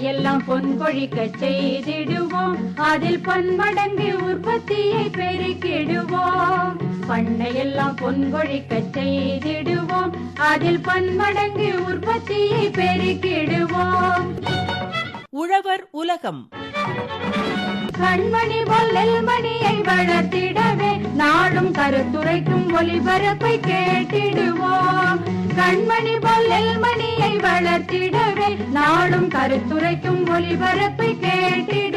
பண்ணையெல்லாம் பொன் கொழிக்க செய்திடுவோம், அதில் பன்மடங்கு உற்பத்தியை பெருக்கிடுவோம். பண்ணையெல்லாம் பொன் கொழிக்க செய்திடுவோம், அதில் பன்மடங்கு உற்பத்தியை பெருக்கிடுவோம். உழவர் உலகம். கண்மணி பொல்லல் மணியை வளர்த்திடவே நாடும் கருத்துரைக்கும் ஒளிபரப்பை கேட்டிடுவோம். கண்மணி பொல்லல் மணியை வளர்த்திடவே நாடும் கருத்துரைக்கும் ஒளிபரப்பை கேட்டிடுவோம்.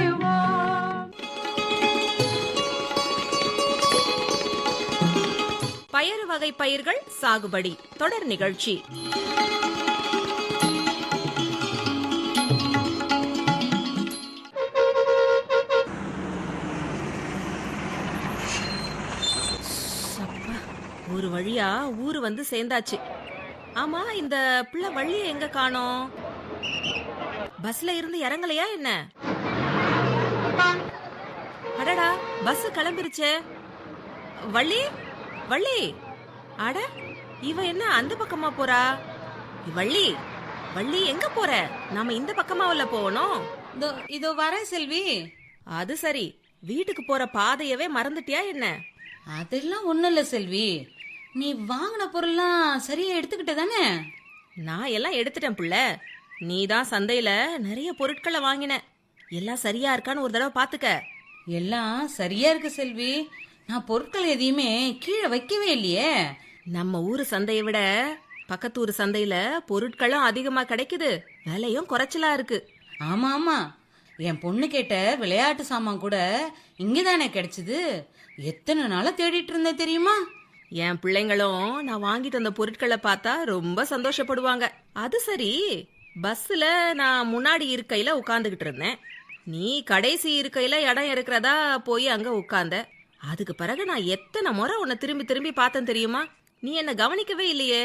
பயறு வகை பயிர்கள் சாகுபடி தொடர் நிகழ்ச்சி. ஒரு வழியா ஊரு வந்து சேர்ந்தாச்சு. ஆமா, இந்த பிள்ளை வள்ளிய எங்க காணோம்? பஸ்ல இருந்து இறங்கலையா என்ன? அடடா, பஸ் கிளம்பிருச்சே. வள்ளி வள்ளி, அட இவ என்ன அந்த பக்கமா போறா? வள்ளி வள்ளி, எங்க போற? நாம இந்த பக்கமாவல்ல போகணும். இதோ வரேன் செல்வி. அது சரி, வீட்டுக்கு போற பாதையவே மறந்துட்டியா என்ன? அதெல்லாம் ஒண்ணும் இல்ல செல்வி, நீ வாங்கின பொருள்லாம் சரியா எடுத்துக்கிட்ட தானே? நான் எல்லாம் எடுத்துட்டேன் புள்ள. நீ தான் சந்தையில நிறைய பொருட்களை வாங்கின. எல்லாம் சரியா இருக்கான்னு ஒரு தடவை பாத்துக்க. எல்லாம் சரியா இருக்கு செல்வி. நான் பொருட்கள் எதையுமே கீழே வைக்கவே இல்லையே. நம்ம ஊரு சந்தையை விட பக்கத்து ஊரு சந்தையில பொருட்களும் அதிகமா கிடைக்குது, விலையும் குறைச்சலா இருக்கு. ஆமா ஆமா, என் பொண்ணு கேட்ட விளையாட்டு சாமான் கூட இங்கதானே கிடைச்சது. எத்தனை நாளா தேடிட்டு இருந்த தெரியுமா? என் பிள்ளைங்களும் நான் வாங்கிட்டு வந்த பொருட்களை பார்த்தா ரொம்ப சந்தோஷப்படுவாங்க. அது சரி, பஸ்ல நான் முன்னாடி இருக்கையில உட்கார்ந்துகிட்டு இருந்தேன். நீ கடைசி இருக்கையில இடம் இருக்கிறதா போய் அங்க உட்கார்ந்த. அதுக்கு பிறகு நான் எத்தனை முறை உன்னை திரும்பி திரும்பி பார்த்தேன் தெரியுமா? நீ என்ன கவனிக்கவே இல்லையே.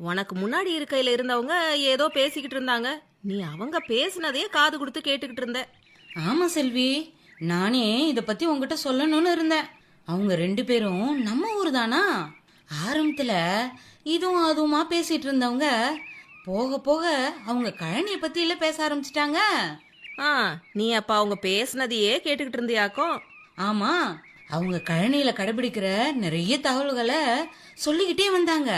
உனக்கு முன்னாடி இருக்கையில இருந்தவங்க ஏதோ பேசிக்கிட்டு இருந்தாங்க, நீ அவங்க பேசினதையே காது கொடுத்து கேட்டுக்கிட்டு இருந்த. ஆமா செல்வி, நானே இத பத்தி உங்ககிட்ட சொல்லணும்னு இருந்தேன். அவங்க 2 பேரும் நம்ம ஊர் தானா? ஆரம்பத்துல இதுவும் அதுவுமா பேசிட்டு இருந்தவங்க போக போக அவங்க கழனிய பத்தி இல்ல பேச ஆரம்பிச்சிட்டாங்க. நீ அப்ப அவங்க பேசினதையே கேட்டுக்கிட்டு இருந்தியாக்கும்? ஆமா, அவங்க கழனியில கடைபிடிக்கிற நிறைய தகவல்களை சொல்லிக்கிட்டே வந்தாங்க.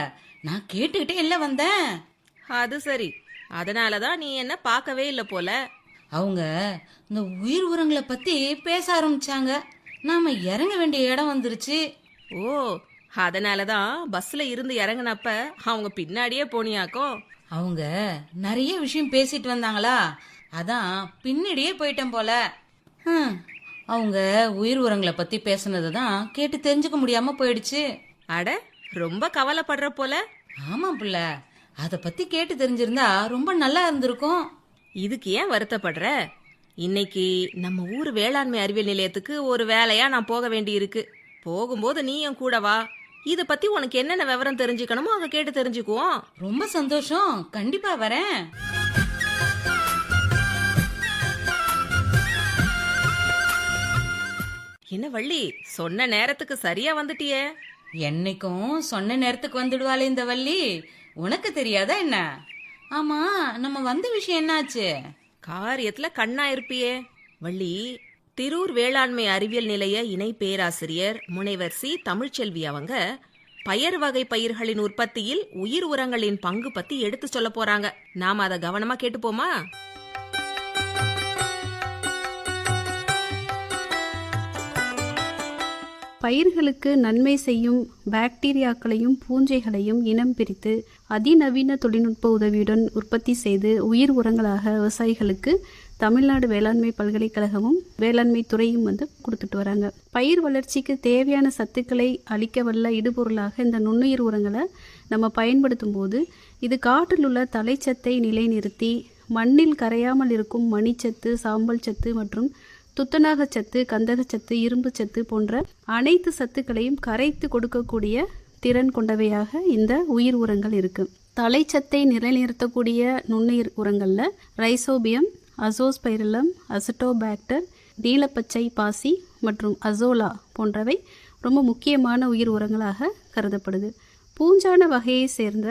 நான் கேட்டுக்கிட்டே இல்ல வந்தேன். அது சரி, அதனாலதான் நீ என்ன பார்க்கவே இல்ல போல. அவங்க இந்த உயிர் உரங்களை பத்தி பேச ஆரம்பிச்சாங்க. நாம இறங்க வேண்டிய இடம் வந்துருச்சு. ஓ, அதனாலதான் பஸ்ல இருந்து இறங்கினப்ப அவங்க பின்னாடியே போனியாக்கும்? அவங்க நிறைய விஷயம் பேசிட்டு வந்தாங்களா, அதான் பின்னாடியே போயிட்டேன் போல. அவங்க உயிர் உரங்களை பத்தி பேசுனதுதான் கேட்டு தெரிஞ்சுக்க முடியாம போயிடுச்சு. அட, ரொம்ப கவலைப்படுற போல. ஆமா புள்ள, அத பத்தி கேட்டு தெரிஞ்சிருந்தா ரொம்ப நல்லா இருந்திருக்கும். இதுக்கு ஏன் வருத்தப்படுற? இன்னைக்கு நம்ம ஊர் வேளாண்மை அறிவியல் நிலையத்துக்கு ஒரு வேலையா நான் போக வேண்டி இருக்கு. போகும்போது நீயும் கூட வா. இத பத்தி உனக்கு என்னென்ன விவரம் தெரிஞ்சுக்கணுமோ அங்க கேட்டு தெரிஞ்சுக்குவோம். ரொம்ப சந்தோஷம், கண்டிப்பா வரேன். என்ன வள்ளி, சொன்ன நேரத்துக்கு சரியா வந்துட்டியே. என்னைக்கும் சொன்ன நேரத்துக்கு வந்துடுவாளே இந்த வள்ளி, உனக்கு தெரியாதா என்ன? ஆமா, நம்ம வந்த விஷயம் என்னாச்சு? காரியத்துல கண்ணா இருப்பியே வள்ளி. திரூர் வேளாண்மை அறிவியல் நிலைய இணை பேராசிரியர் முனைவர் சி தமிழ்ச்செல்வி அவங்க பயறு வகை பயிர்களின் உற்பத்தியில் உயிர் உரங்களின் பங்கு பத்தி எடுத்து சொல்ல போறாங்க. நாம அதை கவனமா கேட்டுப்போமா? பயிர்களுக்கு நன்மை செய்யும் பாக்டீரியாக்களையும் பூஞ்சைகளையும் இனம் பிரித்து அதிநவீன தொழில்நுட்ப உதவியுடன் உற்பத்தி செய்து உயிர் உரங்களாக விவசாயிகளுக்கு தமிழ்நாடு வேளாண்மை பல்கலைக்கழகமும் வேளாண்மை துறையும் கொடுத்துட்டு வராங்க. பயிர் வளர்ச்சிக்கு தேவையான சத்துக்களை அளிக்க வல்ல இடுபொருளாக இந்த நுண்ணுயிர் உரங்களை நம்ம பயன்படுத்தும் போது இது காற்றில் உள்ள தலைச்சத்தை நிலைநிறுத்தி மண்ணில் கரையாமல் இருக்கும் மணிச்சத்து, சாம்பல் சத்து மற்றும் துத்தநாகச்சத்து, கந்தகச்சத்து, இரும்பு சத்து போன்ற அனைத்து சத்துக்களையும் கரைத்து கொடுக்கக்கூடிய திறன் கொண்டவையாக இந்த உயிர் உரங்கள் இருக்கு. தலைச்சத்தை நிலைநிறுத்தக்கூடிய நுண்ணுயிர் உரங்கள்ல ரைசோபியம், அசோஸ்பைரலம், அசிட்டோபாக்டர், நீலப்பச்சை பாசி மற்றும் அசோலா போன்றவை ரொம்ப முக்கியமான உயிர் உரங்களாக கருதப்படுது. பூஞ்சான வகையை சேர்ந்த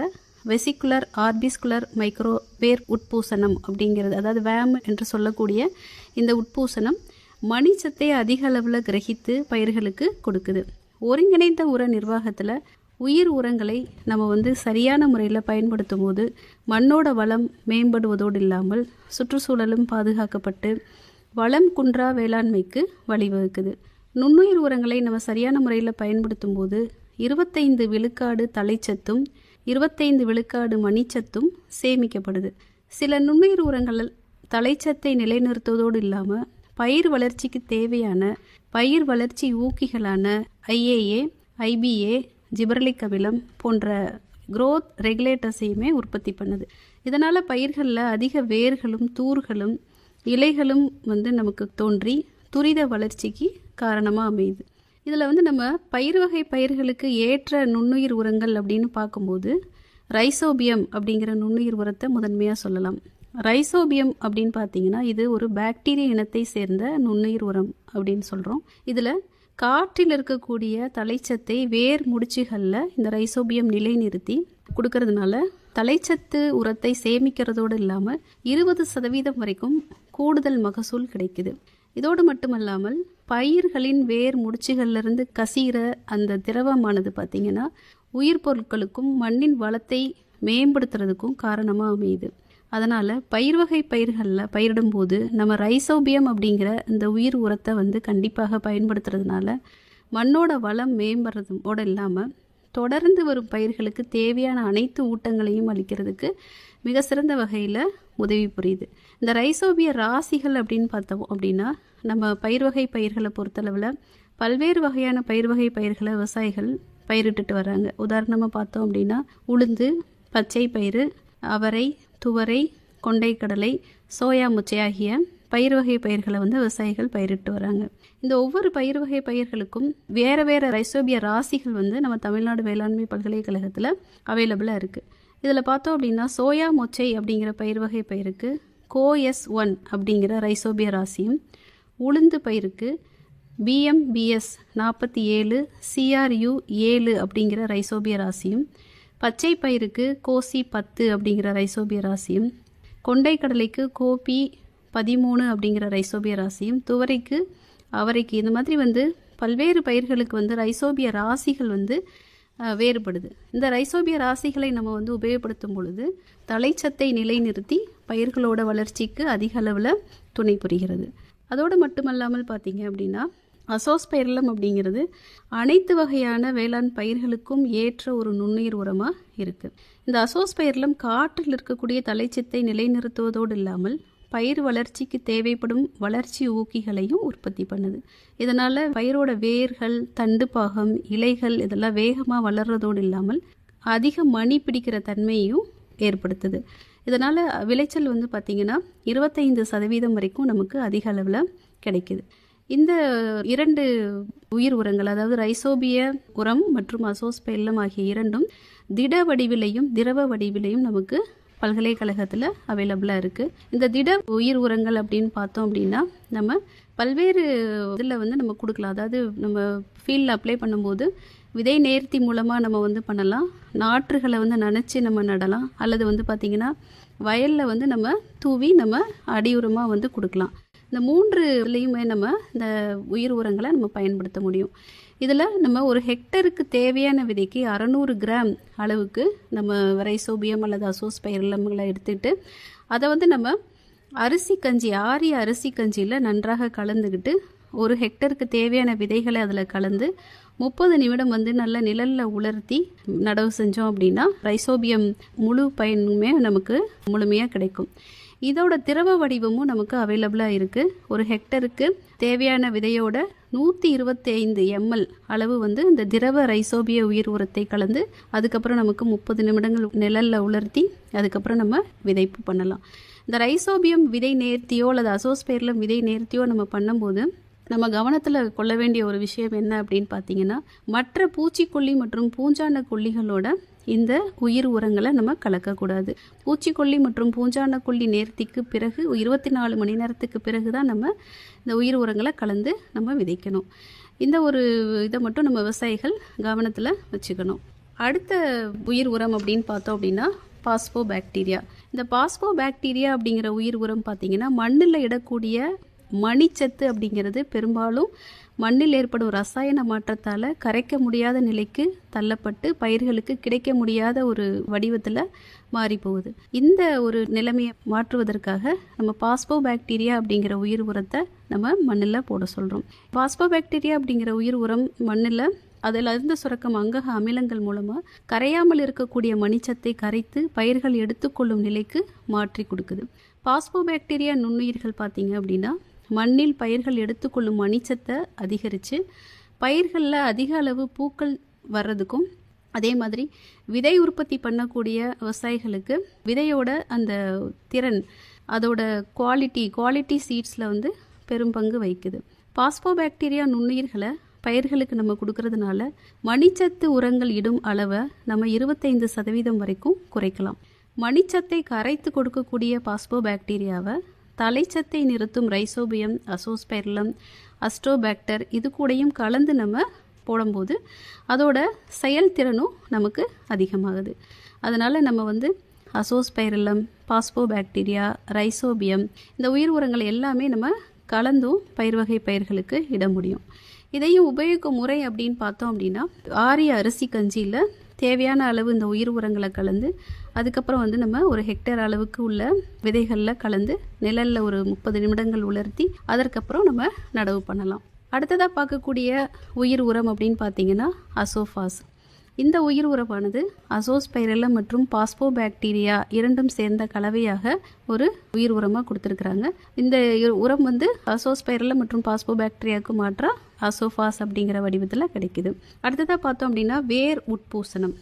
வெசிகுலர் ஆர்பிஸ்குலர் மைக்ரோ வேர் உட்பூசணம் அப்படிங்கிறது, அதாவது வேம் என்று சொல்லக்கூடிய இந்த உட்பூசணம் மணிச்சத்தை அதிக அளவில் கிரகித்து பயிர்களுக்கு கொடுக்குது. ஒருங்கிணைந்த உர நிர்வாகத்தில் உயிர் உரங்களை நம்ம சரியான முறையில் பயன்படுத்தும் போது மண்ணோட வளம் மேம்படுவதோடு இல்லாமல் சுற்றுச்சூழலும் பாதுகாக்கப்பட்டு வளம் குன்றா வேளாண்மைக்கு வழிவகுக்குது. நுண்ணுயிர் உரங்களை நம்ம சரியான முறையில் பயன்படுத்தும் போது 25 விழுக்காடு தழைச்சத்தும் 25 விழுக்காடு மணிச்சத்தும் சேமிக்கப்படுது. சில நுண்ணுயிர் உரங்கள் தழைச்சத்தை நிலைநிறுத்துவதோடு இல்லாமல் பயிர் வளர்ச்சிக்கு தேவையான பயிர் வளர்ச்சி ஊக்கிகளான IAA, IBA, ஜிபரலிக் அமிலம் போன்ற growth ரெகுலேட்டர்ஸையுமே உற்பத்தி பண்ணுது. இதனால் பயிர்களில் அதிக வேர்களும் தூர்களும் இலைகளும் நமக்கு தோன்றி துரித வளர்ச்சிக்கு காரணமாக அமையுது. இதில் நம்ம பயிர் வகை பயிர்களுக்கு ஏற்ற நுண்ணுயிர் உரங்கள் அப்படின்னு பார்க்கும்போது ரைசோபியம் அப்படிங்கிற நுண்ணுயிர் உரத்தை முதன்மையாக சொல்லலாம். ரைசோபியம் அப்படின்னு பார்த்தீங்கன்னா இது ஒரு பாக்டீரிய இனத்தை சேர்ந்த நுண்ணுயிர் உரம் அப்படின்னு சொல்கிறோம். இதில் காற்றில் இருக்கக்கூடிய தழைச்சத்தை வேர் முடிச்சுகளில் இந்த ரைசோபியம் நிலைநிறுத்தி கொடுக்கறதுனால தழைச்சத்து உரத்தை சேமிக்கிறதோடு இல்லாமல் 20% வரைக்கும் கூடுதல் மகசூல் கிடைக்குது. இதோடு மட்டுமல்லாமல் பயிர்களின் வேர் முடிச்சுகளிலிருந்து கசிகிற அந்த திரவமானது பார்த்திங்கன்னா உயிர் பொருட்களுக்கும் மண்ணின் வளத்தை மேம்படுத்துறதுக்கும் காரணமாக அமையுது. அதனால் பயிர் வகை பயிர்களில் பயிரிடும்போது நம்ம ரைசோபியம் அப்படிங்கிற இந்த உயிர் உரத்தை கண்டிப்பாக பயன்படுத்துறதுனால மண்ணோட வளம் மேம்படுறதோடு இல்லாமல் தொடர்ந்து வரும் பயிர்களுக்கு தேவையான அனைத்து ஊட்டங்களையும் அளிக்கிறதுக்கு மிக சிறந்த வகையில் உதவி புரியுது. இந்த ரைசோபிய ராசிகள் அப்படின்னு பார்த்தோம் அப்படின்னா நம்ம பயிர் வகை பயிர்களை பொறுத்தளவில் பல்வேறு வகையான பயிர் வகை பயிர்களை விவசாயிகள் பயிரிட்டுட்டு வராங்க. உதாரணமாக பார்த்தோம் அப்படின்னா உளுந்து, பச்சை பயிறு, அவரை, துவரை, கொண்டைக்கடலை, சோயா முச்சை ஆகிய பயிர் வகை பயிர்களை விவசாயிகள் பயிரிட்டு வராங்க. இந்த ஒவ்வொரு பயிர் வகை பயிர்களுக்கும் வேறு வேறு ரைசோபிய ராசிகள் நம்ம தமிழ்நாடு வேளாண்மை பல்கலைக்கழகத்தில் அவைலபிளாக இருக்குது. இதில் பார்த்தோம் அப்படின்னா சோயா மொச்சை அப்படிங்கிற பயிர் வகை பயிருக்கு COS1 அப்படிங்கிற ரைசோபிய ராசியும், உளுந்து பயிருக்கு BMBS 47 CRU 7 அப்படிங்கிற ரைசோபிய ராசியும், பச்சை பயிருக்கு கோசி 10 அப்படிங்கிற ரைசோபிய ராசியும், கொண்டைக்கடலைக்கு கோபி 13 அப்படிங்கிற ரைசோபிய ராசியும், துவரைக்கு அவரைக்கு இந்த மாதிரி பல்வேறு பயிர்களுக்கு ரைசோபிய ராசிகள் வேறுபடுது. இந்த ரைசோபிய ராசிகளை நம்ம உபயோகப்படுத்தும் பொழுது தழைச்சத்தை நிலைநிறுத்தி பயிர்களோட வளர்ச்சிக்கு அதிக அளவில் துணை புரிகிறது. அதோடு மட்டுமல்லாமல் பார்த்தீங்க அப்படின்னா அசோஸ்பைரலம் அப்படிங்கிறது அனைத்து வகையான வேளாண் பயிர்களுக்கும் ஏற்ற ஒரு நுண்ணுயிர் உரமாக இருக்குது. இந்த அசோஸ்பைரலம் காற்றில் இருக்கக்கூடிய தழைச்சத்தை நிலைநிறுத்துவதோடு இல்லாமல் பயிர் வளர்ச்சிக்கு தேவைப்படும் வளர்ச்சி ஊக்கிகளையும் உற்பத்தி பண்ணுது. இதனால் பயிரோட வேர்கள், தண்டு பாகம், இலைகள் இதெல்லாம் வேகமாக வளர்றதோடு இல்லாமல் அதிக மணி பிடிக்கிற தன்மையையும் ஏற்படுத்துது. இதனால் விளைச்சல் பார்த்திங்கன்னா 25% வரைக்கும் நமக்கு அதிக அளவில் கிடைக்குது. இந்த 2 உயிர் உரங்கள், அதாவது ரைசோபிய உரம் மற்றும் அசோஸ்பைரலம் ஆகிய இரண்டும் திட வடிவிலையும் திரவ வடிவிலையும் நமக்கு பல்கலைக்கழகத்தில் அவைலபிளாக இருக்குது. இந்த திட உயிர் உரங்கள் அப்படின்னு பார்த்தோம் அப்படின்னா நம்ம பல்வேறு இதில் நம்ம கொடுக்கலாம். அதாவது நம்ம ஃபீல்டில் அப்ளை பண்ணும்போது விதை நேர்த்தி மூலமாக நம்ம பண்ணலாம், நாற்றுகளை நனைச்சி நம்ம நடலாம், அல்லது பார்த்திங்கன்னா வயலில் நம்ம தூவி நம்ம அடியுரமாக கொடுக்கலாம். இந்த 3 இதுலேயுமே நம்ம இந்த உயிர் உரங்களை நம்ம பயன்படுத்த முடியும். இதில் நம்ம ஒரு ஹெக்டருக்கு தேவையான விதைக்கு 600 கிராம் அளவுக்கு நம்ம ரைசோபியம் அல்லது அசோஸ்பைரலம்களை எடுத்துக்கிட்டு அதை நம்ம அரிசி கஞ்சி, ஆரிய அரிசி கஞ்சியில் நன்றாக கலந்துக்கிட்டு ஒரு ஹெக்டருக்கு தேவையான விதைகளை அதில் கலந்து 30 நிமிடம் நல்ல நிழலில் உலர்த்தி நடவு செஞ்சோம் அப்படின்னா ரைசோபியம் முழு பயனுமே நமக்கு முழுமையாக கிடைக்கும். இதோட திரவ வடிவமும் நமக்கு அவைலபிளாக இருக்குது. ஒரு ஹெக்டருக்கு தேவையான விதையோட 125 ml அளவு இந்த திரவ ரைசோபிய உயிர் உரத்தை கலந்து அதுக்கப்புறம் நமக்கு 30 நிமிடங்கள் நிழலில் உலர்த்தி அதுக்கப்புறம் நம்ம விதைப்பு பண்ணலாம். இந்த ரைசோபியம் விதை நேர்த்தியோ அல்லது அசோஸ்பைரலம் விதை நேர்த்தியோ நம்ம பண்ணும்போது நம்ம கவனத்தில் கொள்ள வேண்டிய ஒரு விஷயம் என்ன அப்படின்னு பார்த்தீங்கன்னா, மற்ற பூச்சிக்கொல்லி மற்றும் பூஞ்சான கொல்லிகளோட இந்த உயிர் உரங்களை நம்ம கலக்கக்கூடாது. பூச்சிக்கொல்லி மற்றும் பூஞ்சான கொல்லி நேர்த்திக்கு பிறகு 24 மணி நேரத்துக்கு பிறகு தான் நம்ம இந்த உயிர் உரங்களை கலந்து நம்ம விதைக்கணும். இந்த ஒரு இதை மட்டும் நம்ம விவசாயிகள் கவனத்தில் வச்சுக்கணும். அடுத்த உயிர் உரம் அப்படின்னு பார்த்தோம் அப்படின்னா பாஸ்போ பாக்டீரியா. இந்த பாஸ்போ பாக்டீரியா அப்படிங்கிற உயிர் உரம் பார்த்தீங்கன்னா மண்ணில் இடக்கூடிய மணிச்சத்து அப்படிங்கிறது பெரும்பாலும் மண்ணில் ஏற்படும் ரசாயன மாற்றத்தால் கரைக்க முடியாத நிலைக்கு தள்ளப்பட்டு பயிர்களுக்கு கிடைக்க முடியாத ஒரு வடிவத்தில் மாறி போகுது. இந்த ஒரு நிலைமையை மாற்றுவதற்காக நம்ம பாஸ்போ பாக்டீரியா அப்படிங்கிற உயிர் உரத்தை நம்ம மண்ணில் போட சொல்கிறோம். பாஸ்போ பாக்டீரியா அப்படிங்கிற உயிர் உரம் மண்ணில் அதில் இருந்து சுரக்கும் அங்கக அமிலங்கள் மூலமாக கரையாமல் இருக்கக்கூடிய மணிச்சத்தை கரைத்து பயிர்கள் எடுத்துக்கொள்ளும் நிலைக்கு மாற்றி கொடுக்குது. பாஸ்போ பாக்டீரியா நுண்ணுயிர்கள் பார்த்தீங்க அப்படின்னா மண்ணில் பயிர்கள் எடுத்துக்கொள்ளும் மணிச்சத்தை அதிகரித்து பயிர்களில் அதிக அளவு பூக்கள் வர்றதுக்கும், அதே மாதிரி விதை உற்பத்தி பண்ணக்கூடிய விவசாயிகளுக்கு விதையோட அந்த திறன், அதோட குவாலிட்டி சீட்ஸில் வந்து பெரும் பங்கு வகிக்குது. பாஸ்போ பாக்டீரியா நுண்ணுயிர்களை பயிர்களுக்கு நம்ம கொடுக்கறதுனால மணிச்சத்து உரங்கள் இடும் அளவை நம்ம 25% வரைக்கும் குறைக்கலாம். மணிச்சத்தை கரைத்து கொடுக்கக்கூடிய பாஸ்போ பாக்டீரியாவை தலைச்சத்தை நிறுத்தும் ரைசோபியம், அசோஸ்பைரலம், அஸ்ட்ரோபாக்டர் இது கூடயும் கலந்து நம்ம போடும்போது அதோட செயல்திறனும் நமக்கு அதிகமாகுது. அதனால் நம்ம வந்து அசோஸ்பைரலம், பாஸ்போ பாக்டீரியா, ரைசோபியம் இந்த உயிர் உரங்களை எல்லாமே நம்ம கலந்தும் பயிர் வகை பயிர்களுக்கு இட முடியும். இதையும் உபயோகிக்கும் முறை அப்படின்னு பார்த்தோம் அப்படின்னா ஆரிய அரிசி கஞ்சியில் தேவையான அளவு இந்த உயிர் உரங்களை கலந்து அதுக்கப்புறம் வந்து நம்ம ஒரு ஹெக்டேர் அளவுக்கு உள்ள விதைகளில் கலந்து நிழலில் ஒரு 30 நிமிடங்கள் உலர்த்தி அதற்கப்புறம் நம்ம நடவு பண்ணலாம். அடுத்ததாக பார்க்கக்கூடிய உயிர் உரம் அப்படின்னு பார்த்தீங்கன்னா அசோஃபாஸ். இந்த உயிர் உரமானது அசோஸ்பைரலம் மற்றும் பாஸ்போ பாக்டீரியா இரண்டும் சேர்ந்த கலவையாக ஒரு உயிர் உரமாக கொடுத்துருக்குறாங்க. இந்த உரம் வந்து அசோஸ்பைரலம் மற்றும் பாஸ்போ பாக்டீரியாவுக்கு மாற்றா அசோஃபாஸ் அப்படிங்கிற வடிவத்தில் கிடைக்குது. அடுத்ததாக பார்த்தோம் அப்படின்னா வேர் உட்பூசனம்.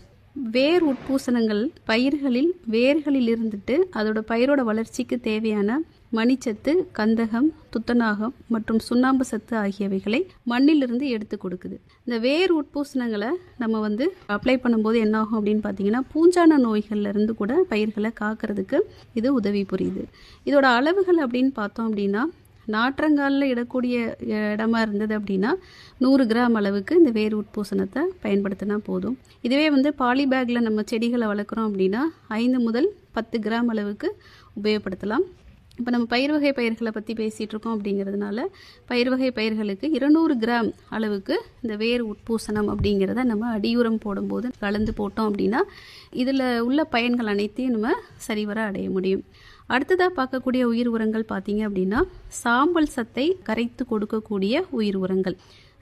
வேர் உட்பூசனங்கள் பயிர்களில் வேர்களில் இருந்துட்டு அதோட பயிரோட வளர்ச்சிக்கு தேவையான மணிச்சத்து, கந்தகம், துத்தநாகம் மற்றும் சுண்ணாம்பு சத்து ஆகியவைகளை மண்ணிலிருந்து எடுத்து கொடுக்குது. இந்த வேர் உட்பூசனங்களை நம்ம வந்து அப்ளை பண்ணும்போது என்ன ஆகும் அப்படின்னு பார்த்தீங்கன்னா பூஞ்சான நோய்கள்ல இருந்து கூட பயிர்களை காக்கிறதுக்கு இது உதவி புரியுது. இதோட அளவுகள் அப்படின்னு பார்த்தோம் அப்படின்னா நாற்றங்காலில் இடக்கூடிய இடமா இருந்தது அப்படின்னா 100 கிராம் அளவுக்கு இந்த வேர் உட்பூசனத்தை பயன்படுத்தினா போதும். இதுவே வந்து பாலி பேக்கில் நம்ம செடிகளை வளர்க்குறோம் அப்படின்னா 5 முதல் 10 கிராம் அளவுக்கு உபயோகப்படுத்தலாம். இப்போ நம்ம பயிர் வகை பயிர்களை பற்றி பேசிகிட்டு இருக்கோம் அப்படிங்கிறதுனால பயிர் வகை பயிர்களுக்கு 200 கிராம் அளவுக்கு இந்த வேர் உட்பூசனம் அப்படிங்கிறத நம்ம அடியுரம் போடும்போது கலந்து போட்டோம் அப்படின்னா இதில் உள்ள பயன்கள் அனைத்தையும் நம்ம சரிவர அடைய முடியும். அடுத்ததாக பார்க்கக்கூடிய உயிர் உரங்கள் பார்த்தீங்க அப்படின்னா சாம்பல் சத்தை கரைத்து கொடுக்கக்கூடிய உயிர் உரங்கள்.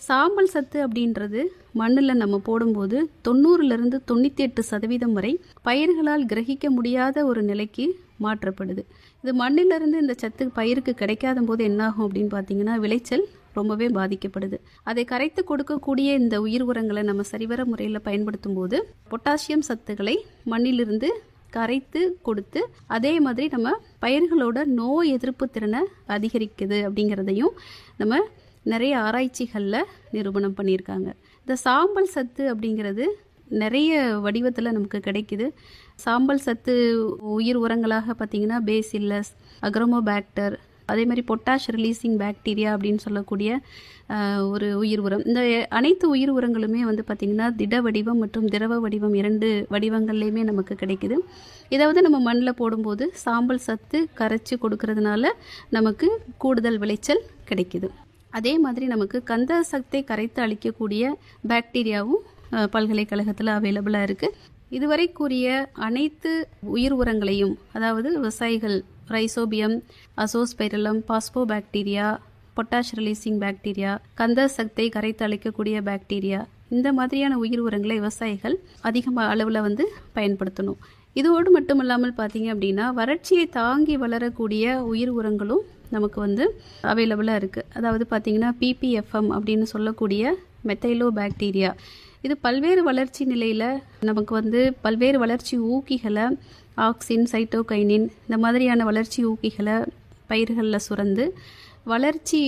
சாம்பல் சத்து அப்படின்றது மண்ணில் நம்ம போடும்போது 90லிருந்து 98% வரை பயிர்களால் கிரகிக்க முடியாத ஒரு நிலைக்கு மாற்றப்படுது. இது மண்ணிலிருந்து இந்த சத்து பயிருக்கு கிடைக்காத போது என்னாகும் அப்படின்னு பார்த்தீங்கன்னா விளைச்சல் ரொம்பவே பாதிக்கப்படுது. அதை கரைத்து கொடுக்கக்கூடிய இந்த உயிர் உரங்களை நம்ம சரிவர முறையில் பயன்படுத்தும் போது பொட்டாசியம் சத்துக்களை மண்ணிலிருந்து கரைத்து கொடுத்து அதே மாதிரி நம்ம பயிர்களோட நோய் எதிர்ப்பு திறனை அதிகரிக்குது அப்படிங்கிறதையும் நம்ம நிறைய ஆராய்ச்சிகளில் நிரூபணம் பண்ணியிருக்காங்க. இந்த சாம்பல் சத்து அப்படிங்கிறது நிறைய வடிவத்தில் நமக்கு கிடைக்குது. சாம்பல் சத்து உயிர் உரங்களாக பார்த்திங்கன்னா பேசில்லஸ், அக்ரோமோபாக்டர், அதே மாதிரி பொட்டாஷ் ரிலீசிங் பாக்டீரியா அப்படின்னு சொல்லக்கூடிய ஒரு உயிர் உரம். இந்த அனைத்து உயிர் உரங்களுமே வந்து பார்த்திங்கன்னா திட வடிவம் மற்றும் திரவ வடிவம் 2 வடிவங்கள்லையுமே நமக்கு கிடைக்குது. இதாவது நம்ம மண்ணில் போடும்போது சாம்பல் சத்து கரைச்சி கொடுக்கறதுனால நமக்கு கூடுதல் விளைச்சல் கிடைக்குது. அதே மாதிரி நமக்கு கந்த சத்தை கரைத்து அளிக்கக்கூடிய பாக்டீரியாவும் பல்கலைக்கழகத்தில் அவைலபிளாக இருக்குது. இதுவரை கூறிய அனைத்து உயிர் உரங்களையும், அதாவது விவசாயிகள் rhizobium, azospirillum, phospho bacteria, potash releasing bacteria, கந்த சத்தை கரைத்து அளிக்கக்கூடிய பாக்டீரியா, இந்த மாதிரியான உயிர் உரங்களை விவசாயிகள் அதிக அளவில் வந்து பயன்படுத்தணும். இதோடு மட்டுமல்லாமல் பார்த்தீங்க அப்படின்னா வறட்சியை தாங்கி வளரக்கூடிய உயிர் உரங்களும் நமக்கு வந்து அவைலபிளாக இருக்குது. அதாவது பார்த்திங்கன்னா PPFM அப்படின்னு சொல்லக்கூடிய மெத்தைலோ பாக்டீரியா. இது பல்வேறு வளர்ச்சி நிலையில் நமக்கு வந்து பல்வேறு வளர்ச்சி ஊக்கிகளை, ஆக்சின், சைட்டோகைனின் இந்த மாதிரியான வளர்ச்சி ஊக்கிகளை பயிர்களில் சுரந்து வளர்ச்சி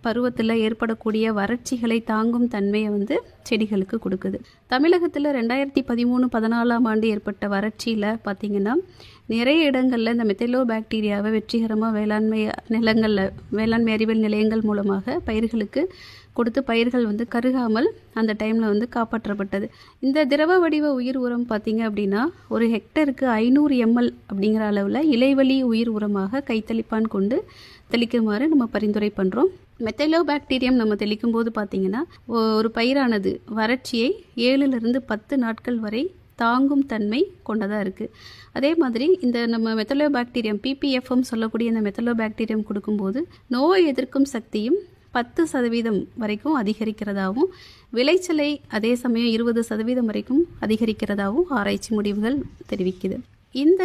பருவத்தில் ஏற்படக்கூடிய வறட்சிகளை தாங்கும் தன்மையை வந்து செடிகளுக்கு கொடுக்குது. தமிழகத்தில் 2013-14 ஆண்டு ஏற்பட்ட வறட்சியில் பார்த்திங்கன்னா நிறைய இடங்களில் இந்த மெத்தைலோ பாக்டீரியாவை வெற்றிகரமாக வேளாண்மை அறிவியல் நிலையங்கள் மூலமாக பயிர்களுக்கு கொடுத்து பயிர்கள் வந்து கருகாமல் அந்த டைமில் வந்து காப்பாற்றப்பட்டது. இந்த திரவ வடிவ உயிர் உரம் பார்த்தீங்க அப்படின்னா ஒரு ஹெக்டருக்கு 500 ml அப்படிங்கிற அளவில் இலைவழி உயிர் உரமாக கைத்தளிப்பான் கொண்டு தெளிக்குமாறு நம்ம பரிந்துரை பண்ணுறோம். மெத்தலோபாக்டீரியம் நம்ம தெளிக்கும் போது பார்த்தீங்கன்னா ஒரு பயிரானது வறட்சியை 7லிருந்து 10 நாட்கள் வரை தாங்கும் தன்மை கொண்டதாக இருக்குது. அதே மாதிரி இந்த நம்ம மெத்தலோபாக்டீரியம் PPFM சொல்லக்கூடிய இந்த மெத்தலோபாக்டீரியம் கொடுக்கும்போது நோய் எதிர்க்கும் சக்தியும் 10% வரைக்கும் அதிகரிக்கிறதாகவும் விளைச்சலை அதே சமயம் 20% வரைக்கும் அதிகரிக்கிறதாகவும் ஆராய்ச்சி முடிவுகள் தெரிவிக்குது. இந்த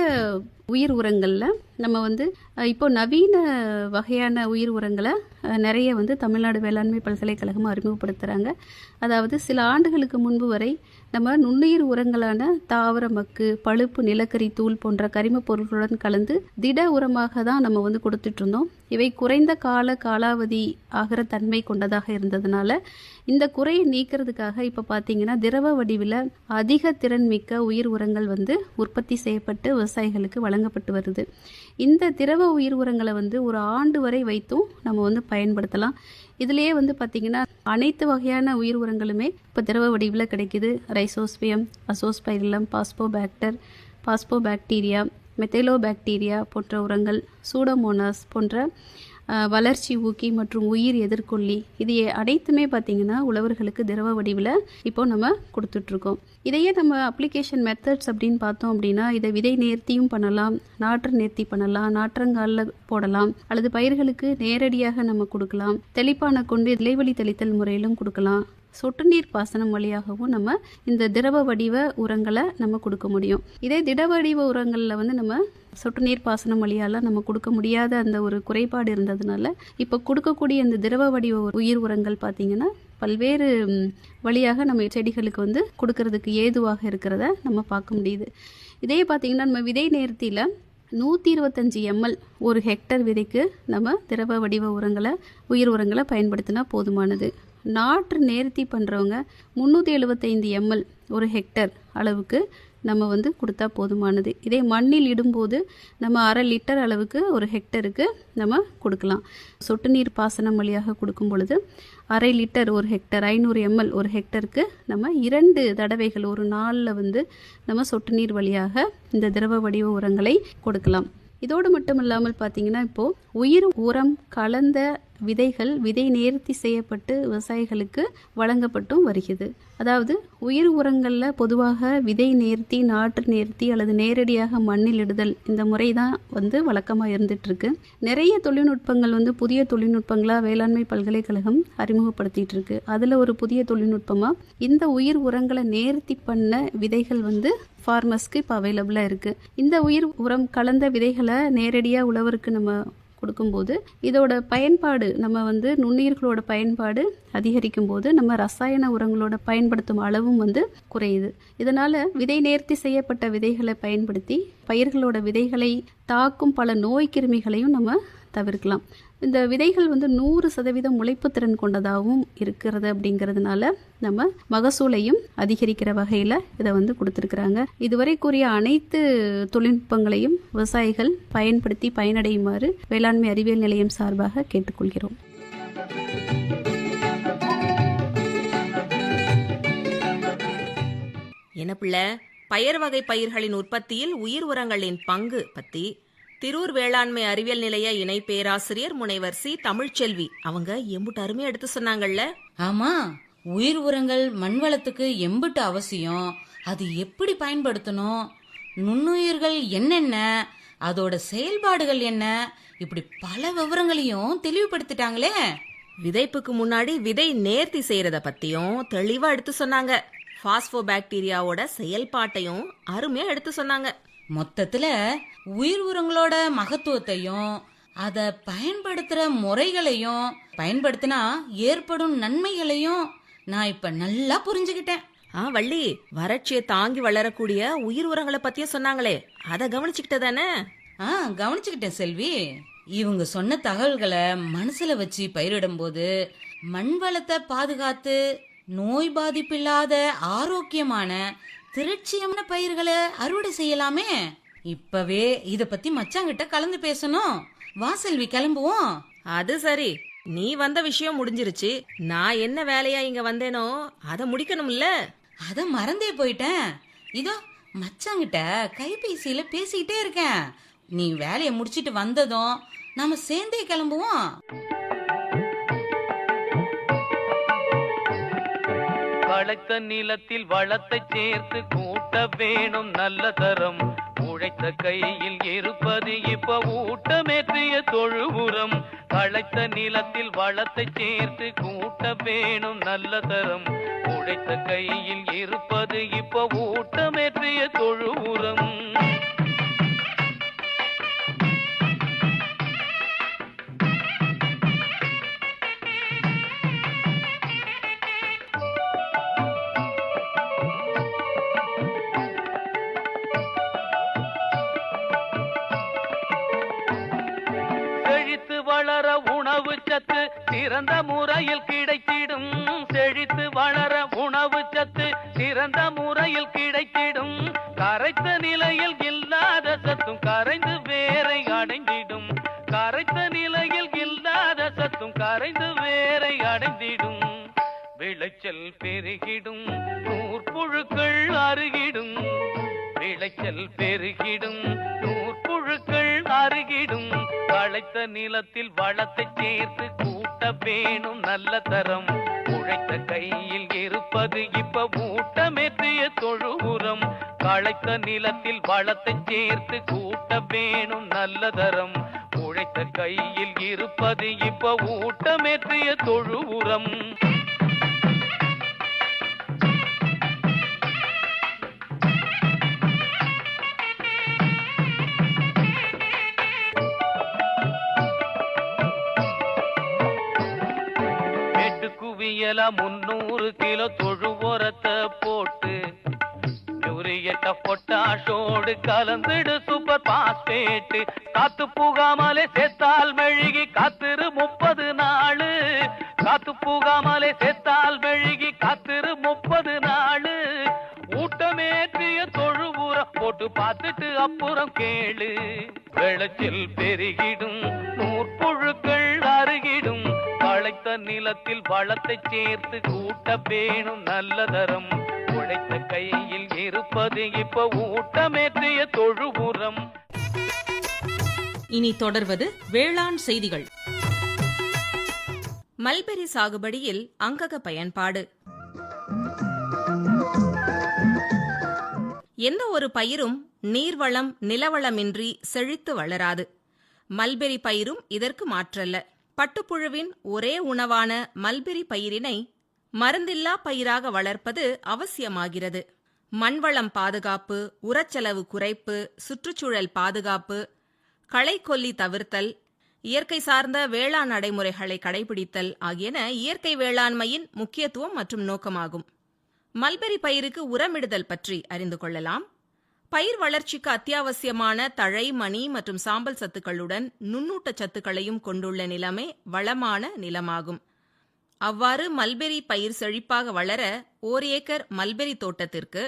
உயிர் உரங்களில் நம்ம வந்து இப்போ நவீன வகையான உயிர் உரங்களை நிறைய வந்து தமிழ்நாடு வேளாண்மை பல்கலைக்கழகம் அறிமுகப்படுத்துகிறாங்க. அதாவது சில ஆண்டுகளுக்கு முன்பு வரை நம்ம நுண்ணுயிர் உரங்களான தாவர மக்கு, பழுப்பு நிலக்கரி தூள் போன்ற கரிமப் பொருட்களுடன் கலந்து திட உரமாக தான் நம்ம வந்து கொடுத்துட்டு இருந்தோம். இவை குறைந்த காலாவதி ஆகிற தன்மை கொண்டதாக இருந்ததுனால இந்த குறையை நீக்கிறதுக்காக இப்போ பார்த்தீங்கன்னா திரவ வடிவில் அதிக திறன் மிக்க உயிர் உரங்கள் வந்து உற்பத்தி செய்யப்பட்டு விவசாயிகளுக்கு வழங்கப்பட்டு வருது. இந்த திரவ உயிர் உரங்களை வந்து ஒரு ஆண்டு வரை வைத்தும் நம்ம வந்து பயன்படுத்தலாம். இதுலேயே வந்து பார்த்திங்கன்னா அனைத்து வகையான உயிர் உரங்களுமே இப்போ திரவ வடிவில் கிடைக்குது. ரைசோஸ்பியம், அசோஸ்பைரிலம், பாஸ்போபாக்டீரியா, மெத்தலோபாக்டீரியா போன்ற உரங்கள், சூடோமோனாஸ் போன்ற வளர்ச்சி ஊக்கி மற்றும் உயிர் எதிர்கொல்லி, இது அனைத்துமே பார்த்திங்கன்னா உழவர்களுக்கு திரவ வடிவில் இப்போ நம்ம கொடுத்துட்ருக்கோம். இதையே நம்ம அப்ளிகேஷன் மெத்தட்ஸ் அப்படின்னு பார்த்தோம் அப்படின்னா இதை விதை நேர்த்தியும் பண்ணலாம், நாற்று நேர்த்தி பண்ணலாம், நாற்றங்காலில் போடலாம், அல்லது பயிர்களுக்கு நேரடியாக நம்ம கொடுக்கலாம், தெளிப்பானை கொண்டு இலைவழி தெளித்தல் முறையிலும் கொடுக்கலாம், சொட்டு நீர் பாசனம் வழியாகவும் நம்ம இந்த திரவ வடிவ உரங்களை நம்ம கொடுக்க முடியும். இதே திட வடிவ உரங்களில் வந்து நம்ம சொட்டு நீர் பாசனம் வழியால் நம்ம கொடுக்க முடியாத அந்த ஒரு குறைபாடு இருந்ததுனால இப்போ கொடுக்கக்கூடிய இந்த திரவ வடிவ உயிர் உரங்கள் பார்த்திங்கன்னா பல்வேறு வழியாக நம்ம செடிகளுக்கு வந்து கொடுக்கறதுக்கு ஏதுவாக இருக்கிறத நம்ம பார்க்க முடியுது. இதே பார்த்திங்கன்னா நம்ம விதை நேர்த்தியில் 125 ml ஒரு ஹெக்டர் விதைக்கு நம்ம திரவ வடிவ உயிர் உரங்களை பயன்படுத்தினா போதுமானது. நாற்று நேர்த்தி பண்ணுறவங்க 375 ml ஒரு ஹெக்டர் அளவுக்கு நம்ம வந்து கொடுத்தா போதுமானது. இதே மண்ணில் இடும்போது நம்ம 1/2 லிட்டர் அளவுக்கு ஒரு ஹெக்டருக்கு நம்ம கொடுக்கலாம். சொட்டு நீர் பாசனம் வழியாக கொடுக்கும் பொழுது 1/2 லிட்டர் ஒரு ஹெக்டர், 500 ml ஒரு ஹெக்டருக்கு நம்ம 2 தடவைகள் ஒரு நாளில் வந்து நம்ம சொட்டு நீர் வழியாக இந்த திரவ வடிவ உரங்களை கொடுக்கலாம். இதோடு மட்டும் இல்லாமல் பார்த்தீங்கன்னா இப்போது உயிர் உரம் கலந்த விதைகள் விதை நேர்த்தி செய்யப்பட்டு விவசாயிகளுக்கு வழங்கப்பட்டும் வருகிறது. அதாவது உயிர் உரங்களில் பொதுவாக விதை நேர்த்தி, நாற்று நேர்த்தி அல்லது நேரடியாக மண்ணில் இடுதல் இந்த முறை தான் வந்து வழக்கமாக இருந்துகிட்ருக்கு. நிறைய தொழில்நுட்பங்கள் வந்து புதிய தொழில்நுட்பங்களாக வேளாண்மை பல்கலைக்கழகம் அறிமுகப்படுத்திகிட்டு இருக்கு. அதில் ஒரு புதிய தொழில்நுட்பமாக இந்த உயிர் உரங்களை நேர்த்தி பண்ண விதைகள் வந்து ஃபார்மர்ஸ்க்கு இப்போ அவைலபிளாக இருக்குது. இந்த உயிர் உரம் கலந்த விதைகளை நேரடியாக உழவருக்கு நம்ம கொடுக்கும்போது இதோட பயன்பாடு நம்ம வந்து நுண்ணுயிர்களோட பயன்பாடு அதிகரிக்கும் போது நம்ம ரசாயன உரங்களோட பயன்படுத்தும் அளவும் வந்து குறையுது. இதனால் விதை நேர்த்தி செய்யப்பட்ட விதைகளை பயன்படுத்தி பயிர்களோட விதைகளை தாக்கும் பல நோய் கிருமிகளையும் நம்ம தவிர்க்கலாம். இந்த விதைகள் வந்து 100% முளைப்பு திறன் கொண்டதாகவும் இருக்கிறது. அப்படிங்கிறதுனால நம்ம மகசூலையும் அதிகரிக்கிற வகையில் இதை வந்து கொடுத்துருக்குறாங்க. இதுவரை கூறிய அனைத்து தொழில்நுட்பங்களையும் விவசாயிகள் பயன்படுத்தி பயனடையுமாறு வேளாண்மை அறிவியல் நிலையம் சார்பாக கேட்டுக்கொள்கிறோம். என்ன பிள்ளை, பயர் வகை பயிர்களின் உற்பத்தியில் உயிர் உரங்களின் பங்கு பத்தி திரூர் வேளாண்மை அறிவியல் நிலைய இணை பேராசிரியர் முனைவர் சி. தமிழ்ச்செல்வி அவங்க எம்புட்டு அருமையா எடுத்து சொன்னாங்கல்ல. ஆமா, உயிர் உரங்கள் மண் வளத்துக்கு எம்புட்டு அவசியம், அது எப்படி பயன்படுத்தணும், நுண்ணுயிர்கள் என்னென்ன, அதோட செயல்பாடுகள் என்ன, இப்படி பல விவரங்களையும் தெளிவுபடுத்திட்டாங்களே. விதைப்புக்கு முன்னாடி விதை நேர்த்தி செய்யறத பத்தியும் தெளிவா எடுத்து சொன்னாங்க. பாஸ்போபாக்டீரியாவோட செயல்பாட்டையும் அருமையா எடுத்து சொன்னாங்க. மொத்தத்துல உயிர் உரங்களோட மகத்துவத்தையும் அத பயன்படுத்துற முறைகளையும் பயன்படுத்தினா ஏற்படும் நன்மைகளையும் நான் இப்ப நல்லா புரிஞ்சுக்கிட்டேன். வள்ளி, வறட்சியை தாங்கி வளரக்கூடிய உயிர் உரங்களை பத்தியும் சொன்னாங்களே, அதை கவனிச்சுக்கிட்டதானே? கவனிச்சுக்கிட்டேன் செல்வி. இவங்க சொன்ன தகவல்களை மனசுல வச்சு பயிரிடும் போது மண் வளத்தை பாதுகாத்து நோய் பாதிப்பில்லாத ஆரோக்கியமான திரட்சியமான பயிர்களை அறுவடை செய்யலாமே. இப்பவே இத பத்தி மச்சாங்கிட்ட கலந்து பேசணும். வா செல்வி, கிளம்புவோம். அது சரி. நீ வந்த விஷயம் முடிஞ்சிருச்சு. நான் என்ன வேலையா இங்க வந்தேனோ அதை முடிக்கணும்ல. அத மறந்தே போயிட்டேன். இதோ மச்சாங்கிட்ட கைபேசியில பேசிக்கிட்டே இருக்கேன். நீ வேலையை முடிச்சிட்டு வந்ததும் நாம சேர்ந்தே கிளம்புவோம். வளைத்த நிலத்தில் வளத்தை சேர்த்து கூட்ட வேணும் நல்ல தரம். உழைத்த கையில் இருப்பது இப்ப ஊட்டமேற்றிய தொழு உரம். வளைத்த நிலத்தில் வளத்தை சேர்த்து கூட்ட வேணும் நல்ல தரம். உழைத்த கையில் இருப்பது இப்ப ஊட்டமேற்றிய தொழு உரம். செழித்து வளர உணவு சத்து சிறந்த முறையில் கிடைத்திடும். செழித்து வளர உணவு சத்து சிறந்த முறையில் கிடைத்திடும். கரைத்த நிலையில் இல்லாத சத்தும் கரைந்து வேரை அடைந்திடும். கரைத்த நிலையில் இல்லாத சத்தும் கரைந்து வேரை அடைந்திடும். விளைச்சல் பெருகிடும், நூற்புழுக்கள் அருகிடும். விளைச்சல் பெருகிடும், நூற்புழுக்கள் அருகிடும். வளைத்த நிலத்தில் வளத்தை சேர்த்து கூட்ட வேணும் நல்ல தரம். உழைத்த கையில் இருப்பது இப்ப ஊட்டமேற்றிய தொழு உரம். களைத்த நிலத்தில் வளத்தை சேர்த்து கூட்ட வேணும் நல்ல தரம். உழைத்த கையில் இருப்பது இப்ப ஊட்டமேற்றிய தொழு உரம். குவியல 300 கிலோ தொழு உரத்தை போட்டு யூரியட்ட பொட்டாஷோடு கலந்துடு சூப்பர் பாஸ்பேட். காத்து புகாமலே சேர்த்தால் மெழுகி காத்திரு 30 நாளு. காத்து புகாமலே சேர்த்தால் மெழுகி காத்திரு 30 நாளு. ஊட்டமேற்றிய தொழு உரம் போட்டு பார்த்துட்டு அப்புறம் கேளு. விளைச்சல் பெருகிடும், நூற்புழுக்கள் அருகிடும். வளைத்த நிலத்தில் வளத்தை சேர்த்து கூட்ட வேணும் நல்ல தரம். உழைத்த கையில் இருப்பது இப்ப ஊட்டமேற்றிய தொழு உரம். இனி தொடர்வது வேளாண் செய்திகள். மல்பெரி சாகுபடியில் அங்கக பயன்பாடு. எந்த ஒரு பயிரும் நீர்வளம் நிலவளமின்றி செழித்து வளராது. மல்பெரி பயிரும் இதற்கு மாற்றல்ல. பட்டுப்புழுவின் ஒரே உணவான மல்பெரி பயிரினை மருந்தில்லா பயிராக வளர்ப்பது அவசியமாகிறது. மண்வளம் பாதுகாப்பு, உரச்செலவு குறைப்பு, சுற்றுச்சூழல் பாதுகாப்பு, களைக்கொல்லி தவிர்த்தல், இயற்கை சார்ந்த வேளாண் நடைமுறைகளை கடைபிடித்தல் ஆகியன இயற்கை வேளாண்மையின் முக்கியத்துவம் மற்றும் நோக்கமாகும். மல்பெரி பயிருக்கு உரமிடுதல் பற்றி அறிந்து கொள்ளலாம். பயிர் வளர்ச்சிக்கு அத்தியாவசியமான தழை, மணி மற்றும் சாம்பல் சத்துக்களுடன் நுண்ணூட்ட சத்துக்களையும் கொண்டுள்ள நிலமே வளமான நிலமாகும். அவ்வாறு மல்பெரி பயிர் செழிப்பாக வளர 1 ஏக்கர் மல்பெரி தோட்டத்திற்கு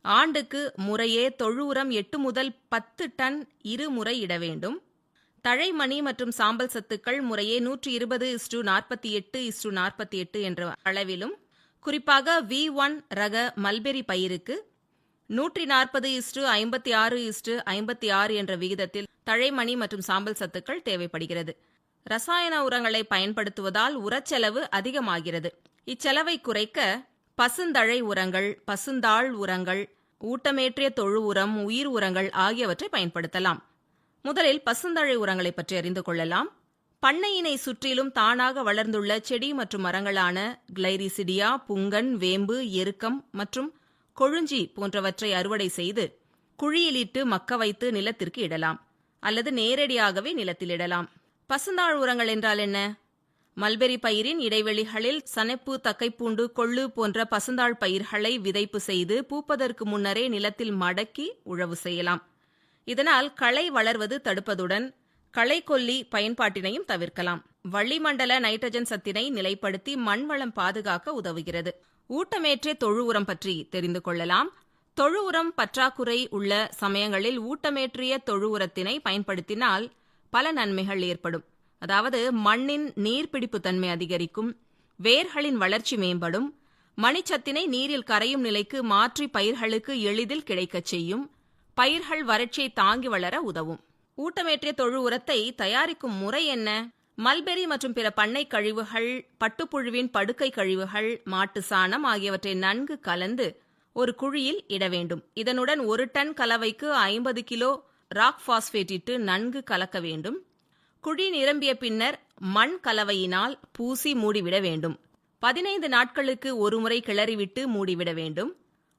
ஆண்டுக்கு முறையே தொழு உரம் 8 முதல் 10 டன் 2 முறை இட வேண்டும். தழை, மணி மற்றும் சாம்பல் சத்துக்கள் முறையே 120:48:48 என்ற அளவிலும், குறிப்பாக V1 ரக மல்பெரி பயிருக்கு 140:56:56 என்ற விகிதத்தில் தழைமணி மற்றும் சாம்பல் சத்துக்கள் தேவைப்படுகிறது. ரசாயன உரங்களை பயன்படுத்துவதால் உரச்செலவு அதிகமாகிறது. இச்செலவை குறைக்க பசுந்தழை உரங்கள், பசுந்தாள் உரங்கள், ஊட்டமேற்றிய தொழு உரம், உயிர் உரங்கள் ஆகியவற்றை பயன்படுத்தலாம். முதலில் பசுந்தழை உரங்களை பற்றி அறிந்து கொள்ளலாம். பண்ணையினை சுற்றிலும் தானாக வளர்ந்துள்ள செடி மற்றும் மரங்களான கிளைரிசிடியா, புங்கன், வேம்பு, எருக்கம் மற்றும் கொழுஞ்சி போன்றவற்றை அறுவடை செய்து குழியிலிட்டு மக்க வைத்து நிலத்திற்கு இடலாம் அல்லது நேரடியாகவே நிலத்தில் இடலாம். பசுந்தாள் உரங்கள் என்றால் என்ன? மல்பெரி பயிரின் இடைவெளிகளில் சனப்பு, தக்கைப்பூண்டு, கொள்ளு போன்ற பசுந்தாள் பயிர்களை விதைப்பு செய்து பூப்பதற்கு முன்னரே நிலத்தில் மடக்கி உழவு செய்யலாம். இதனால் களை வளர்வது தடுப்பதுடன் களைக்கொல்லி பயன்பாட்டினையும் தவிர்க்கலாம். வளிமண்டல நைட்ரஜன் சத்தினை நிலைப்படுத்தி மண்வளம் பாதுகாக்க உதவுகிறது. ஊட்டமேற்றிய தொழு உரம் பற்றி தெரிந்து கொள்ளலாம். தொழு உரம் பற்றாக்குறை உள்ள சமயங்களில் ஊட்டமேற்றிய தொழு உரத்தினை பயன்படுத்தினால் பல நன்மைகள் ஏற்படும். அதாவது மண்ணின் நீர்பிடிப்பு தன்மை அதிகரிக்கும், வேர்களின் வளர்ச்சி மேம்படும், மணிச்சத்தினை நீரில் கரையும் நிலைக்கு மாற்றி பயிர்களுக்கு எளிதில் கிடைக்கச் செய்யும், பயிர்கள் வறட்சியை தாங்கி வளர உதவும். ஊட்டமேற்றிய தொழு உரத்தை தயாரிக்கும் முறை என்ன? மல்பெரி மற்றும் பிற பண்ணை கழிவுகள், பட்டுப்புழுவின் படுக்கை கழிவுகள், மாட்டு சாணம் ஆகியவற்றை நன்கு கலந்து ஒரு குழியில் இட வேண்டும். இதனுடன் 1 டன் கலவைக்கு 50 கிலோ ராக் பாஸ்பேட் இட்டு நன்கு கலக்க வேண்டும். குழி நிரம்பிய பின்னர் மண் கலவையினால் பூசி மூடிவிட வேண்டும். 15 நாட்களுக்கு ஒருமுறை கிளறிவிட்டு மூடிவிட வேண்டும்.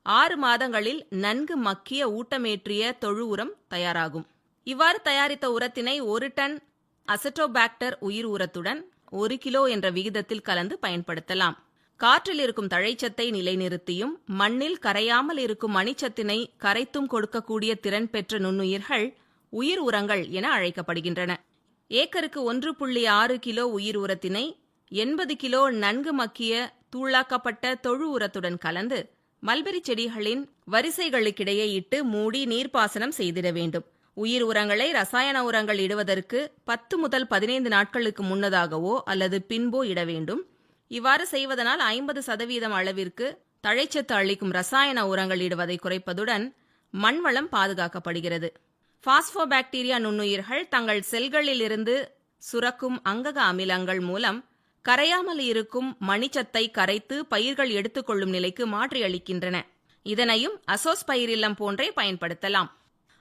6 மாதங்களில் நன்கு மக்கிய ஊட்டமேற்றிய தொழு உரம் தயாராகும். இவ்வாறு தயாரித்த உரத்தினை 1 டன் அசட்டோபாக்டர் உயிர் உரத்துடன் 1 கிலோ என்ற விகிதத்தில் கலந்து பயன்படுத்தலாம். காற்றில் இருக்கும் தழைச்சத்தை நிலைநிறுத்தியும் மண்ணில் கரையாமல் இருக்கும் மணிச்சத்தினை கரைத்தும் கொடுக்கக்கூடிய திறன் பெற்ற நுண்ணுயிர்கள் உயிர் உரங்கள் என அழைக்கப்படுகின்றன. ஏக்கருக்கு 1.6 கிலோ உயிர் உரத்தினை 80 கிலோ நன்கு மக்கிய தூளாக்கப்பட்ட தொழு உரத்துடன் கலந்து மல்பெரி செடிகளின் வரிசைகளுக்கிடையே இட்டு மூடி நீர்ப்பாசனம் செய்திட வேண்டும். உயிர் உரங்களை ரசாயன உரங்கள் இடுவதற்கு 10 முதல் 15 நாட்களுக்கு முன்னதாகவோ அல்லது பின்போ இட வேண்டும். இவ்வாறு செய்வதனால் 50% அளவிற்கு தழைச்சத்து அளிக்கும் ரசாயன உரங்கள் இடுவதை குறைப்பதுடன் மண்வளம் பாதுகாக்கப்படுகிறது. பாஸ்போபாக்டீரியா நுண்ணுயிர்கள் தங்கள் செல்களிலிருந்து சுரக்கும் அங்கக அமிலங்கள் மூலம் கரையாமல் இருக்கும் மணிச்சத்தை கரைத்து பயிர்கள் எடுத்துக்கொள்ளும் நிலைக்கு மாற்றியளிக்கின்றன. இதனையும் அசோஸ்பைரில்லம் போன்றே பயன்படுத்தலாம்.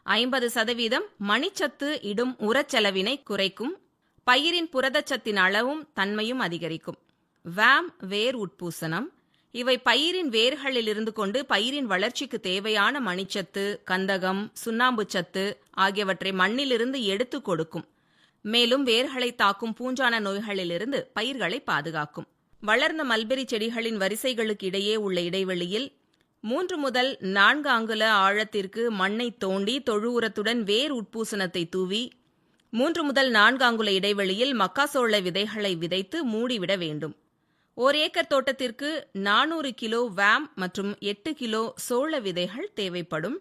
50% மணிச்சத்து இடும் உரச்செலவினை குறைக்கும், பயிரின் புரதச்சத்தின் அளவும் தன்மையும் அதிகரிக்கும். வாம் வேர் உட்பூசனம் இவை பயிரின் வேர்களில் இருந்து கொண்டு பயிரின் வளர்ச்சிக்கு தேவையான மணிச்சத்து, கந்தகம், சுண்ணாம்புச்சத்து ஆகியவற்றை மண்ணிலிருந்து எடுத்து கொடுக்கும். மேலும் வேர்களை தாக்கும் பூஞ்சான நோய்களிலிருந்து பயிர்களை பாதுகாக்கும். வளர்ந்த மல்பெரி செடிகளின் வரிசைகளுக்கு இடையே உள்ள இடைவெளியில் 3 முதல் 4 அங்குல ஆழத்திற்கு மண்ணை தோண்டி தொழு உரத்துடன் வேர் உட்பூசனத்தை தூவி 3 முதல் 4 அங்குல இடைவெளியில் மக்காசோள விதைகளை விதைத்து மூடிவிட வேண்டும். 1 ஏக்கர் தோட்டத்திற்கு 400 கிலோ வாம் மற்றும் 8 கிலோ சோள விதைகள் தேவைப்படும்.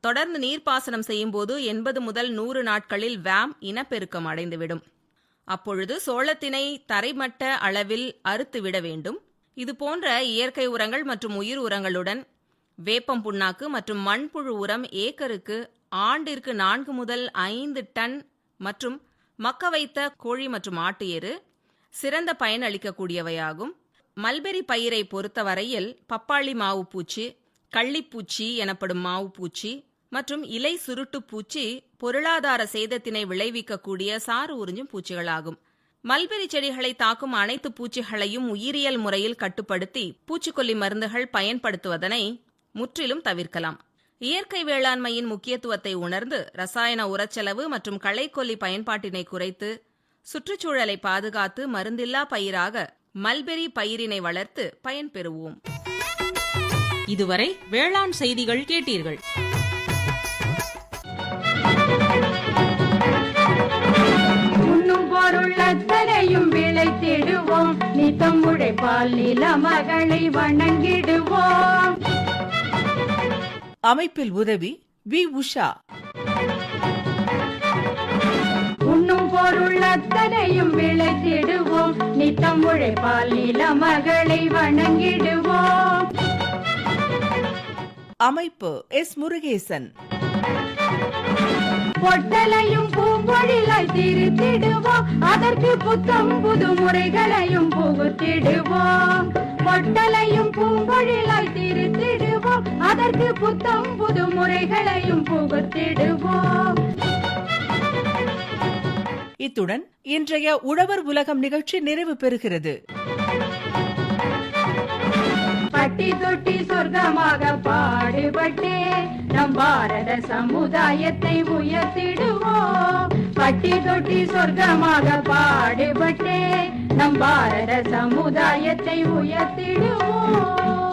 தொடர்ந்து நீர்ப்பாசனம் செய்யும்போது 80 முதல் 100 நாட்களில் வாம் இனப்பெருக்கம் அடைந்துவிடும். அப்பொழுது சோளத்தினை தரைமட்ட அளவில் அறுத்துவிட வேண்டும். இதுபோன்ற இயற்கை உரங்கள் மற்றும் உயிர் உரங்களுடன் வேப்பம் புண்ணாக்கு மற்றும் மண்புழு உரம் ஏக்கருக்கு ஆண்டிற்கு 4 முதல் 5 டன் மற்றும் மக்க வைத்த கோழி மற்றும் ஆட்டு எரு சிறந்த பயன் அளிக்கக்கூடியவையாகும். மல்பெரி பயிரை பொறுத்தவரையில் பப்பாளி மாவு பூச்சி, கள்ளிப்பூச்சி எனப்படும் மாவு பூச்சி மற்றும் இலை சுருட்டு பூச்சி பொருளாதார சேதத்தினை விளைவிக்கக்கூடிய சாறு உறிஞ்சும் பூச்சிகளாகும். மல்பெரி செடிகளை தாக்கும் அனைத்து பூச்சிகளையும் உயிரியல் முறையில் கட்டுப்படுத்தி பூச்சிக்கொல்லி மருந்துகள் பயன்படுத்துவதனை முற்றிலும் தவிர்க்கலாம். இயற்கை வேளாண்மையின் முக்கியத்துவத்தை உணர்ந்து ரசாயன உரச்செலவு மற்றும் களைக்கொல்லி பயன்பாட்டினை குறைத்து சுற்றுச்சூழலை பாதுகாத்து மருந்தில்லா பயிராக மல்பெரி பயிரினை வளர்த்து பயன்பெறுவோம். இதுவரை வேளாண் செய்திகள் கேட்டீர்கள். பொருளத்தனையும் விளைத்திடுவோம், நித்தம் உழைப்பால் நில மகளை வணங்கிடுவோம். அமைப்பில் உதவி வி. உஷா. உண்ணும் பொருளத்தனையும் விளைத்திடுவோம், நித்தம் உழைப்பால் நில மகளை வணங்கிடுவோம். அமைப்பு எஸ். முருகேசன். பொட்டலையும் பூம்பொழிலாய் திருத்திடுவோம், அதற்கு புத்தம் புது முறைகளையும் புகுத்திடுவோம். பொட்டலையும் பூம்பொழிலாய் திருத்திடுவோம், அதற்கு புத்தம் புது முறைகளையும் புகுத்திடுவோம். இத்துடன் இன்றைய உழவர் உலகம் நிகழ்ச்சி நிறைவு பெறுகிறது. பட்டி தொட்டி சொர்க்கமாக பாடுபட்டே நம் பாரத சமுதாயத்தை உயர்த்திடுவோம். பட்டி தொட்டி சொர்க்கமாக பாடுபட்டே நம் பாரத சமுதாயத்தை உயர்த்திடுவோம்.